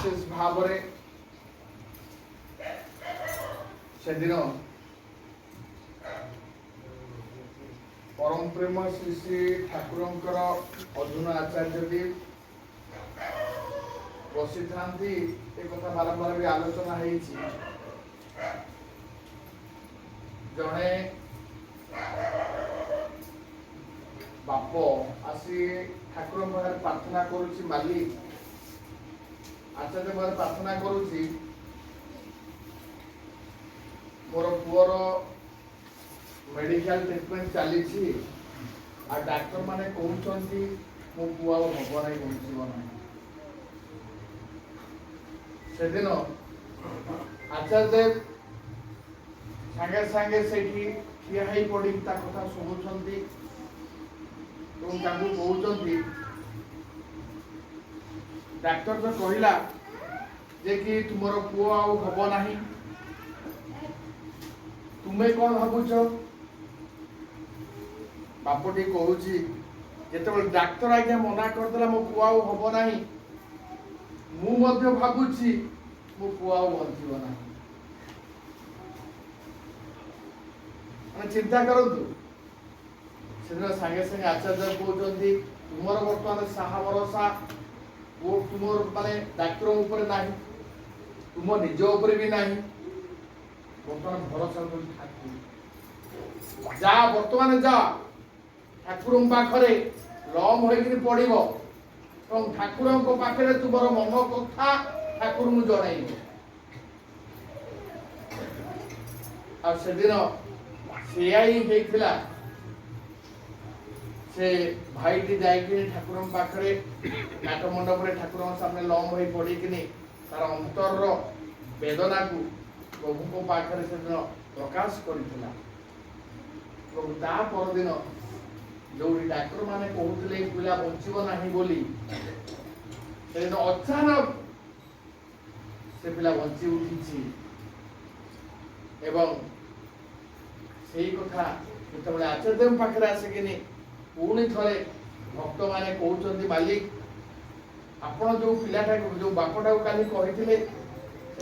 विशेष भाव से दिन परम प्रेम श्री श्री ठाकुर अधुना आचार्य भी बसी था कथा बारंबार भी आलोचना जड़े बाप आसी ठाकुर प्रार्थना करुच्ची मालिक आचार्य प्रार्थना करुच्ची मोर पुअर मेडिकल ट्रिटमेंट चली डॉक्टर माने कहते मो पुआ हम ना बचब ना से दिन आचार्य सागे सागे से ठिया पड़ी कथा शुणुंट कहते डाक्टर तो कहला जे कि तुमर पुओ हम ना तुम्हें कौन भावुच बापटी कहूँ जिते डाक्तर आज्ञा मना करदेला मो पुआ हम ना मुझे भावुची मो पुआ बचब ना चिंता करूँ से सागे सागे आचार्य कहते तुमर बर्तमान साहा भरोसा वो तुम माने डाक्तर ऊपर ना तुम निज ऊपर भी ना बर्तमान भरोसा ठाकुर जा बर्तमान जा ठाकुर पाखे लम हो पड़ब ठाकुर पाखे तुम मन कथा ठाकुर जन से दिन से भाईटी जाकि ठाकुर पाखे नाट मंडप ठाकुर सामने लम हो पड़ी तार अंतर वेदना को प्रभु पाखे से दिन प्रकाश करता प्रभु ता परदिन जो डाक्टर माने कहते पिला बचब ना बोली से दिन अचानक से पिला बची उठी एवं से कथा जो आचार्य पाखे आसिकिनी पुणी थे भक्त माने कहते मालिक आपण जो पिलाटा जो बापटा काली कही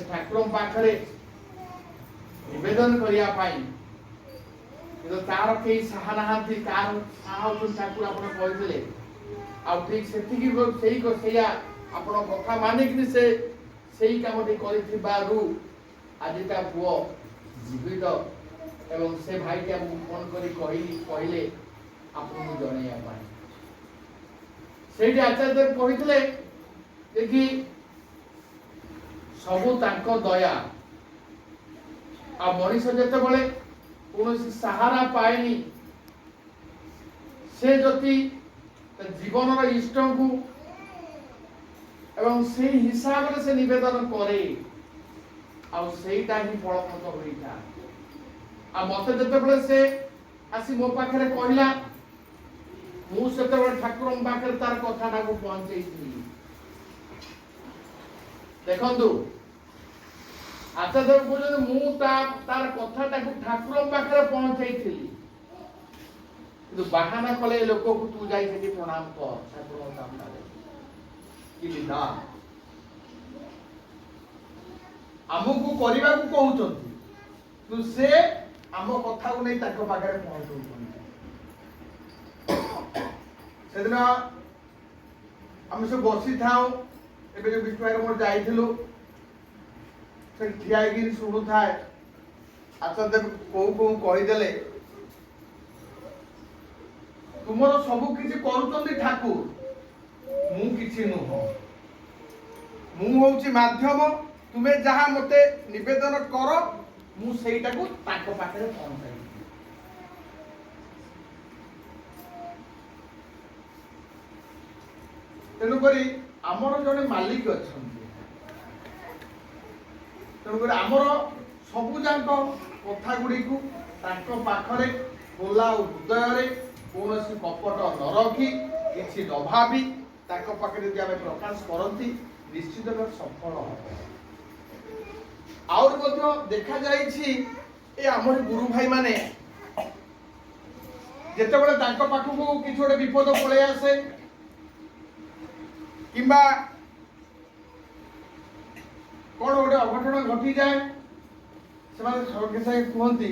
ठाकुर पाखे निवेदन करने तार कई साहा ना तार साहा ठाकुर आप कहते ठीक से कथा मानिक से कम आज ता पुओ जीवित एवं से भाई के फोन कर कहले आपको जनइया से आचार्य कहते कि सबू तांको दया आ मनीष जिते कौन सहारा पाएनी से जति जीवन इष्ट को एवं से हिसाब से निवेदन करे आईटा ही फलप्रद होता आ मत जिते से आसी मो पाखे कहला मुझे ठाकुर पाखे तार कथा को पहुंचे देखु आचार्य कहते तार कथा ठाकुर पाखे पहुंचे बाहाना कले लोक को तू जाई प्रणाम कर ठाकुर सामने आमको करने को कहते से आम कथा को नहीं पाखे पहुंचाऊँ से दिन आम सब बसी था विष्णु मोर जाइलु ठिया शुणु थाए आचार्य कौ कौ कहीदे तुमर सबु किछि करूचंदी ठाकुर मु किछि नुह मु होउची माध्यम तुमे जहा मते निवेदन कर मु सेईटा को ताको पाखे पहुंचाई तेणुक आमर जड़े मालिक अच्छा तेणुक आमर सबुजाक कथा गुड़ी पाखरे खोला हृदय कौन कपट न रखी किसी न भावी पाखे प्रकाश करती निश्चित सफल आउर देखा जामर गुरु भाई माने जिते पाखक किसी गोटे विपद पलि आसे कि कौन गोटे अघटन घटी जाए से संगे संगे कहती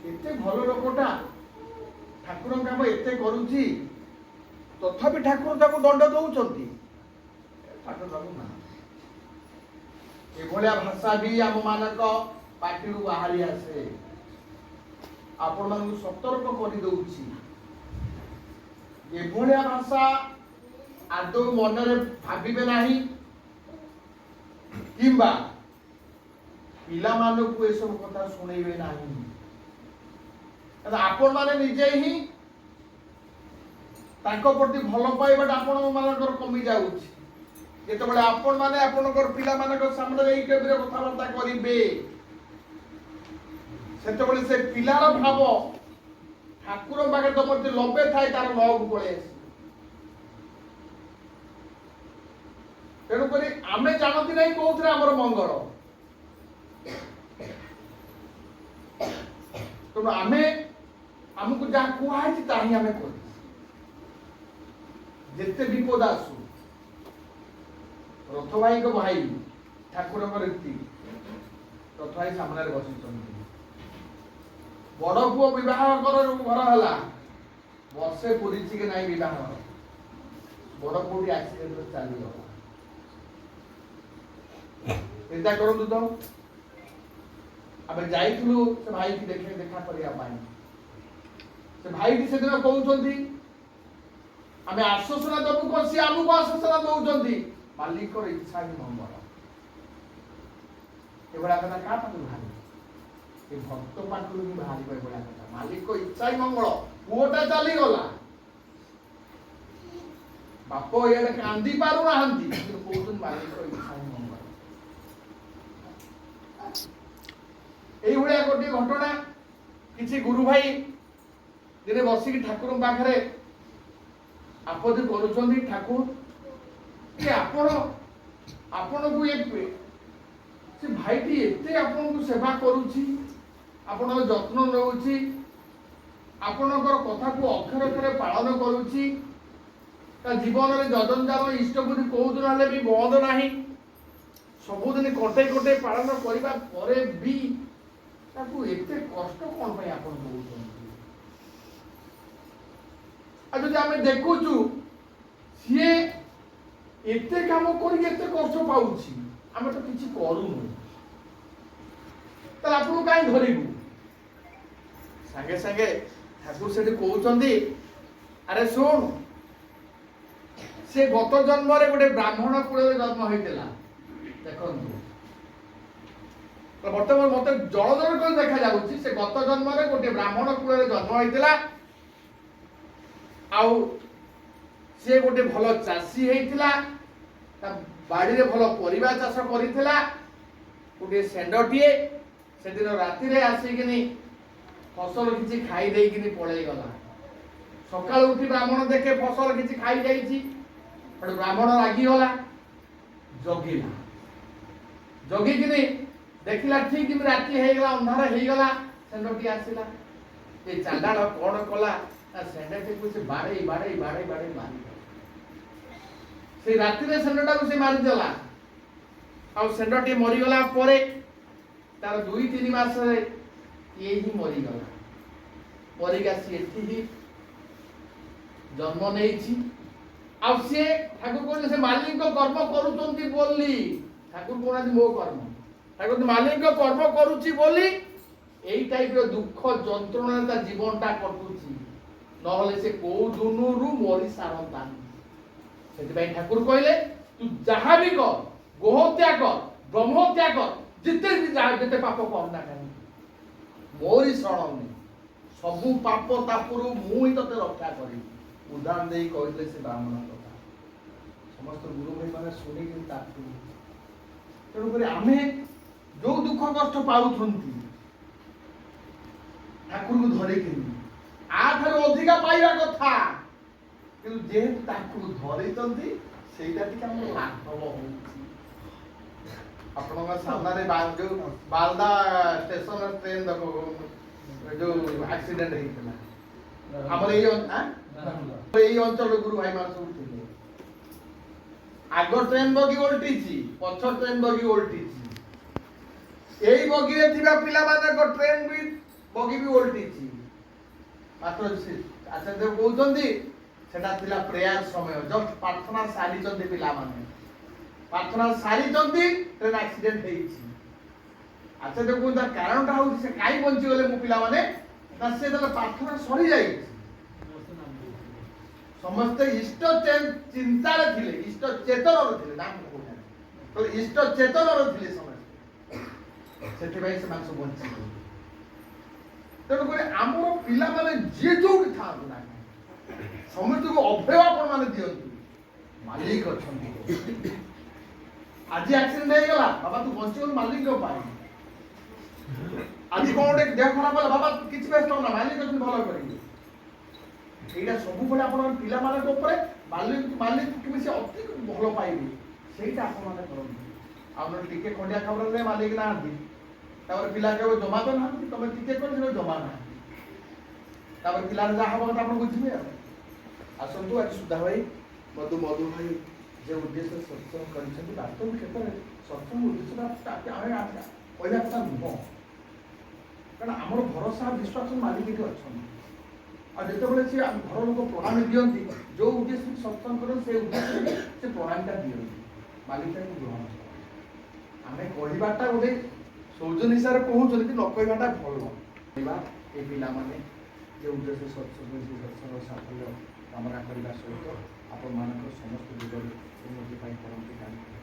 एत भल लोकटा ठाकुर काम एत करुच्ची तथापि ठाकुर ताको दंड दौरान एभलिया भाषा भी आम मानक पार्टी बाहरी आसे आपण मानक सतर्क कर दउछि एभलिया भाषा आदौ मनरे भाबिबे नाही किंबा पिला मानक ए सब कथा सुनेबे नाही आपण माने निजे ही ताको प्रति भल पाइबा आपण मानकर कमी जाउछि जेतेबेले आपण माने आपनकर पिला मानकर सामने एई टाइपरे कथाबार्ता करिबे सेतेबेले से पिलार भाव ठाकुर बागे तो मते लबे थाए तार लग पळे तेणु करी आमे जानती नहीं कोथरे हमर मंगल तो आमे हमको जहाँ कुहाई ताही आमे कर जेते विपद आसु रथ भाई को भाई ठाकुर रीति रथ भाई सामने बसी बड़ पुओ बह घर है वर्षे पूरी कि नहीं बह बड़ पुओटी एक्सीडेंट चलीगला चिंता करूँ तो आम जाइलु से भाई की देखे देखा करने से भाई से दिन कहते आम आश्वासना दबू कौन सी आमको आश्वासना दौरान मालिक इच्छा ही मंगल एभा कथा क्या पाखु बाहर भक्त पाखु ही बाहर एभा कथा मालिक इच्छा ही मंगल पुओटा चलीगला बाप ये कांदी पारु ना कहते मालिक इच्छा ही मंगल ये गोटे घटना किसी गुरु भाई दिने बसिक ठाकुर पाखे आपत्ति करुँच ठाकुर कि आपण को ये से भाईटी एते आपण को सेवा करुची आपण जत्न नउची आपणकर कथा को अक्षर अक्षर पालन करुची ता जीवन रे जजनजार इष्ट बुद्धि कोदिन हले भी बंद नाही सबुदिन कटे कटे पालन करिबा परे भी ताकू एते कष्ट कोन पय आपण दउछन आ जदि आमे देखुचु सिए एते काम करी एते कष्ट पाउछि आमे तो किछि करूनु त आपन काई धरिबु संगे संगे ठाकुर सेठी कहउचंदी अरे सुन से गत जन्म रे गोटे ब्राह्मण कुल जन्म होइतिला देखंतु तो वर्तमान मते जल जल कर देखा जाउछि से गत जन्म रे गोटे ब्राह्मण कुल जन्म होइतिला आउ से गोटे भल चाषी होइतिला बाड़ी रे भल परिबा चाष करिथिला गोटे सेंडटीए से दिन राति रे आसीकिनी फसल किछि खाई देइकिनी पळेई गला सकाळ उठी ब्राह्मण देखे फसल किछि खाई जाईछि बड़ ब्राह्मण रागी गला जगिला जगिकिनी देखिला ठीक कि राति हे गला अंधार हे गला सेंडटी आसीला ए चांडाळ कोन कला सेंडटी को से बाड़े बाड़े बाड़े बाड़े मारी से राति रे सेंडटा को से मारी देला आ सेंडटी मरी गला परे तार 2-3 मास रे ये ही मरी गला मरी गासी एठी ही जन्म नेछि आ से ठाकुर को से मालिक को कर्म करूचंती बोली ठाकुर कोना मो कर्म ठाकुर मालिक को कर्म करूची बोली एई टाइप रो दुख जंत्रणा ता जीवनटा कटुची नहले से को दुनुरु मरी सारंता सेति ठाकुर कहले तू जहाँ भी कर गोहत्या कर ब्रह्महत्या कर जिते भी जिते पाप करना कहीं मोरी शरण सबु पाप तापुरु मुई तते रक्षा करी उदाहरण दे कहले से ब्राह्मण कथा समस्त गुरु भाई माने सुनी कि ताकू तेणु करी आमे जो दुख कष्ट पाउछंती ठाकुर को धरे कि आ थारे अधिका पाइबा कथा कि जेहेतु ताकू धरिचंती सेटा टिका हम लाभव होउची आपनका सामने जो बालदा स्टेशन ट्रेन देखो जो एक्सीडेंट हेइतला हमर एई अंचल गुरु भाई मान सब थिले आगो ट्रेन बगी उल्टीची पछ ट्रेन बगी ओल्टी एई बगी रे थिबा पिला माने को ट्रेन भी बगी भी ओल्टी मात्र आचार्य कहउछन्ती सेटा थिला प्रेयर समय जस्ट प्रार्थना सारी चंदी पिला माने प्रार्थना सारी चंदी ट्रेन एक्सीडेंट हेइछि आचार्य कहउछन्ती कारणटा होछि से काई बंची गले मु पिला माने ना से दला प्रार्थना सरी जाई समस्त इष्ट चिंता रे थिले इष्ट चेतन रे थिले नाम कहउछन्ती तो इष्ट चेतन रे थिले समस्त सेति भाई से मानस बंची तेणु कर आमर पिला माने जे जो था ना समस्त को अभय आपण माने दियंतु मालिक अछंती आज एक्सीडेंट हो गला बाबा तू बंची मालिक को पाई आज कोन देह खराब होला बाबा किछि बेस्ट हो ना मालिक अछन भलो करी एटा सब बडे आपण पिला माने को ऊपर मालिक कि से अति भलो पाइबे सेटा आपण माने करन आपण टिके खंडिया खबर रे मालिक ना आंती तापर पिला के जमा तो ना तमे टिके कर जे जमा ना तापर पिला जा हबो त आपण बुझिबे आसंतु आज सुधा भाई मधु भाई जे उद्देश्य सत्संग करछन वास्तव क्षेत्र में सत्संग उद्देश्य आमे पहिला कथा नुह कारण आमर भरोसा विश्वास मालिक के अछन और जेतेबेले से घर लोक प्रणाम दियंती जो उद्देश्य सत्संग करन से उद्देश्य से प्रणाम का दियंती मालिक को ग्रहण आमे कहिबाटा गोटे सौजन हिसाब से कहूँ कि न कहवाटा भल कहवा ये पिला माने जे उद्देश्य सत्संग साफल्य कामना करने सहित आपण मान समस्त दिगरे उन्नति करती